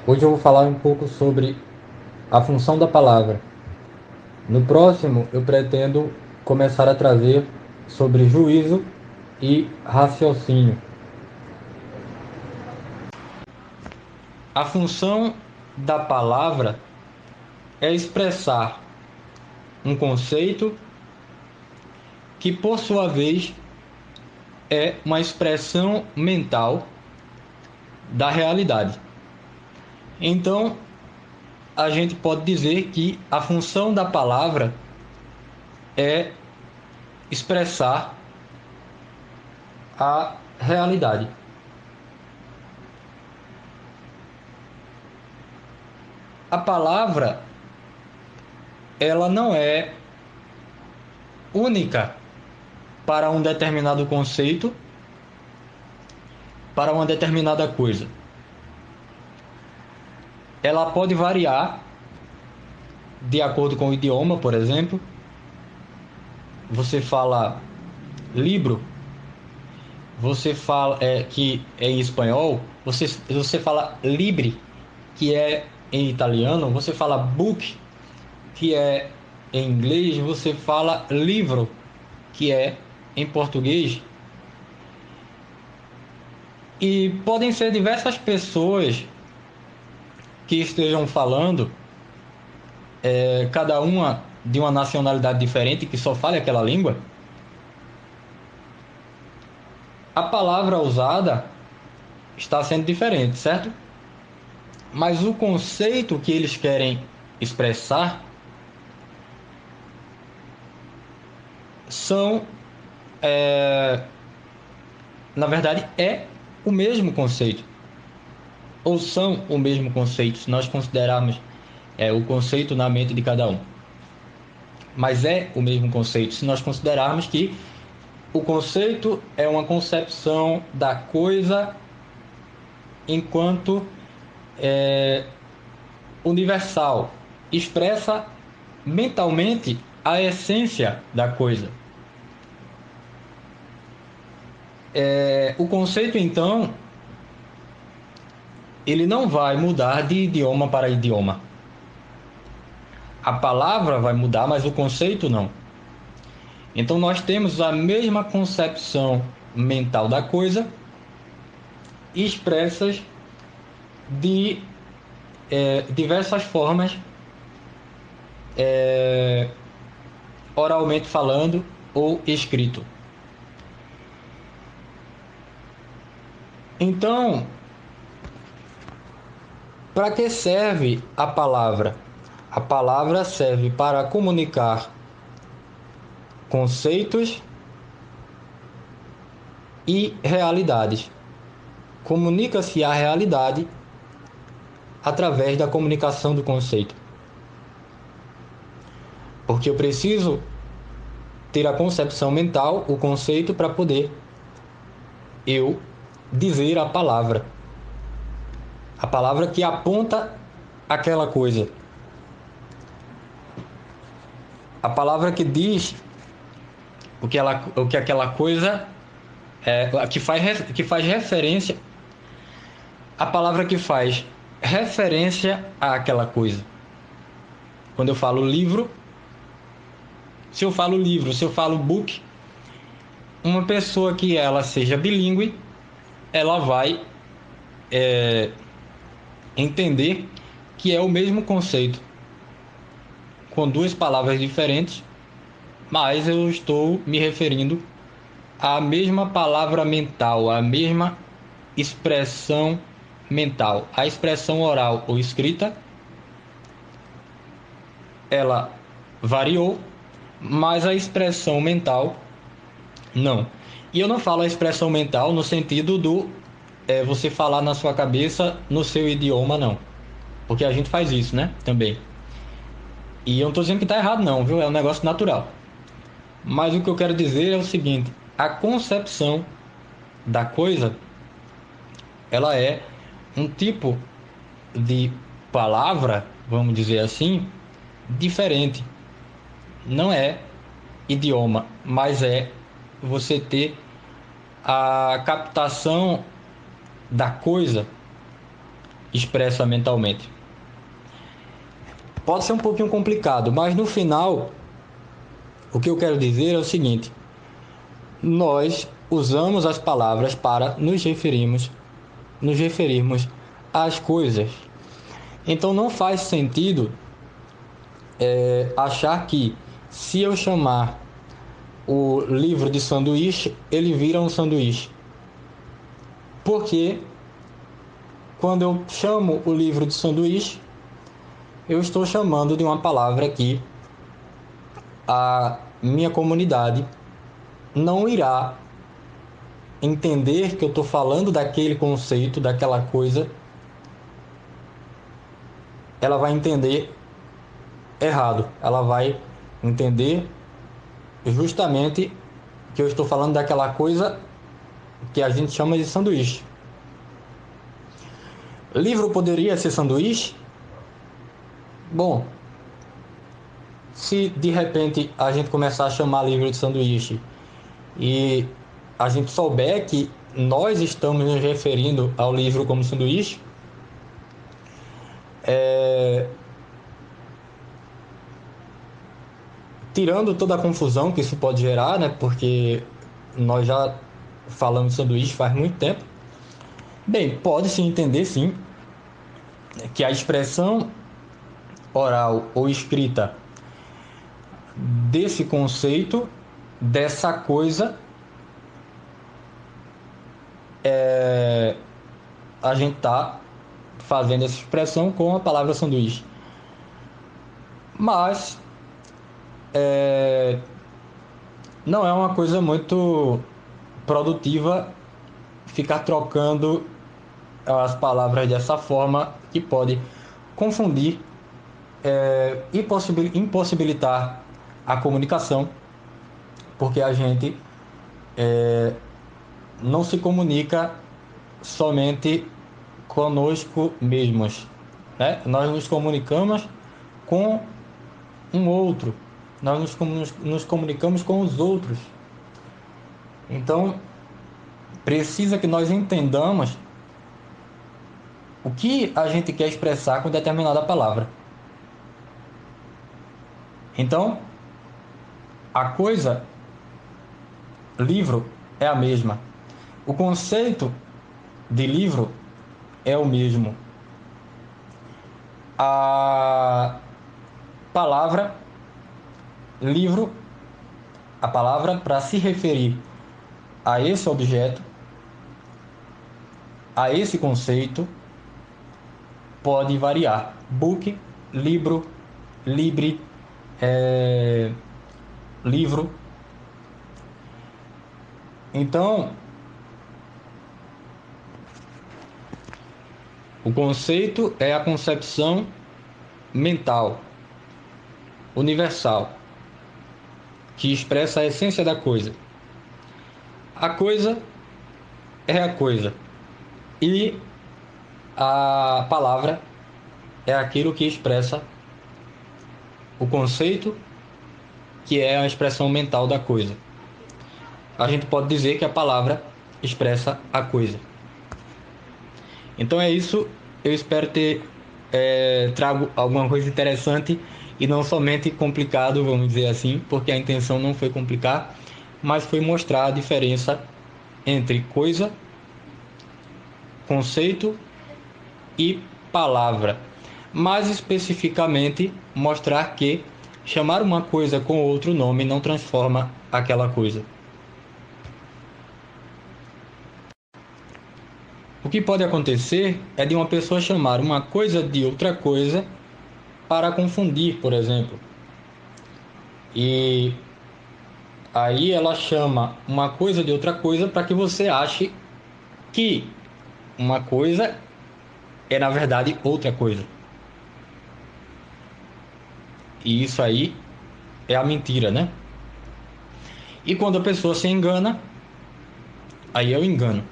Hoje eu vou falar um pouco sobre a função da palavra. No próximo, eu pretendo começar a trazer sobre juízo e raciocínio. A função da palavra é expressar um conceito que, por sua vez, é uma expressão mental da realidade. Então, a gente pode dizer que a função da palavra é expressar a realidade. A palavra, ela não é única para um determinado conceito, para uma determinada coisa. Ela pode variar de acordo com o idioma, por exemplo. Você fala livro, você fala que é em espanhol, você fala libre, que é em italiano, você fala book, que é em inglês, você fala livro, que é em português. E podem ser diversas pessoas que estejam falando, cada uma de uma nacionalidade diferente, que só fale aquela língua. A palavra usada está sendo diferente, certo? Mas o conceito que eles querem expressar são, na verdade, é o mesmo conceito, ou são o mesmo conceito, se nós considerarmos o conceito na mente de cada um. Mas é o mesmo conceito, se nós considerarmos que o conceito é uma concepção da coisa enquanto universal, expressa mentalmente a essência da coisa. O conceito, então, ele não vai mudar de idioma para idioma. A palavra vai mudar, mas o conceito não. Então, nós temos a mesma concepção mental da coisa, expressas de diversas formas, oralmente falando ou escrito. Então, para que serve a palavra? A palavra serve para comunicar conceitos e realidades. Comunica-se a realidade através da comunicação do conceito. Porque eu preciso ter a concepção mental, o conceito, para poder eu dizer a palavra. A palavra que aponta aquela coisa. A palavra que diz o que aquela coisa que faz referência. A palavra que faz referência àquela coisa. Quando eu falo livro, se eu falo book, uma pessoa que ela seja bilíngue, ela vai entender que é o mesmo conceito, com duas palavras diferentes, mas eu estou me referindo à mesma palavra mental, à mesma expressão mental. A expressão oral ou escrita, ela variou, mas a expressão mental não. E eu não falo a expressão mental no sentido do você falar na sua cabeça no seu idioma, não. Porque a gente faz isso, né? Também. E eu não estou dizendo que está errado, não, viu? É um negócio natural. Mas o que eu quero dizer é o seguinte: a concepção da coisa, ela é um tipo de palavra, vamos dizer assim, diferente. Não é idioma, mas é você ter a captação da coisa expressa mentalmente. Pode ser um pouquinho complicado, mas no final, o que eu quero dizer é o seguinte: nós usamos as palavras para nos referirmos às coisas. Então não faz sentido achar que se eu chamar o livro de sanduíche, ele vira um sanduíche. Porque quando eu chamo o livro de sanduíche, eu estou chamando de uma palavra que a minha comunidade não irá entender que eu estou falando daquele conceito, daquela coisa. Ela vai entender errado. Ela vai entender justamente que eu estou falando daquela coisa que a gente chama de sanduíche. Livro poderia ser sanduíche? Bom, se de repente a gente começar a chamar livro de sanduíche e a gente souber que nós estamos nos referindo ao livro como sanduíche, tirando toda a confusão que isso pode gerar, né? Porque nós já falamos de sanduíche faz muito tempo. Bem, pode-se entender sim que a expressão oral ou escrita desse conceito, dessa coisa, a gente está fazendo essa expressão com a palavra sanduíche. Mas não é uma coisa muito produtiva ficar trocando as palavras dessa forma, que pode confundir e impossibilitar a comunicação, porque a gente não se comunica somente conosco mesmos, né? Nós nos comunicamos com um outro, nós nos comunicamos com os outros. Então, precisa que nós entendamos o que a gente quer expressar com determinada palavra. Então, a coisa, livro, é a mesma. O conceito de livro é o mesmo. A palavra livro, a palavra para se referir a esse objeto, a esse conceito, pode variar. Book, livro, libre, livro. Então, o conceito é a concepção mental, universal, que expressa a essência da coisa. A coisa é a coisa. E a palavra é aquilo que expressa o conceito, que é a expressão mental da coisa. A gente pode dizer que a palavra expressa a coisa. Então é isso. Eu espero ter trago alguma coisa interessante e não somente complicado, vamos dizer assim, porque a intenção não foi complicar, mas foi mostrar a diferença entre coisa, conceito e palavra. Mais especificamente, mostrar que chamar uma coisa com outro nome não transforma aquela coisa. O que pode acontecer é de uma pessoa chamar uma coisa de outra coisa para confundir, por exemplo. E aí ela chama uma coisa de outra coisa para que você ache que uma coisa é, na verdade, outra coisa. E isso aí é a mentira, né? E quando a pessoa se engana, aí é o engano.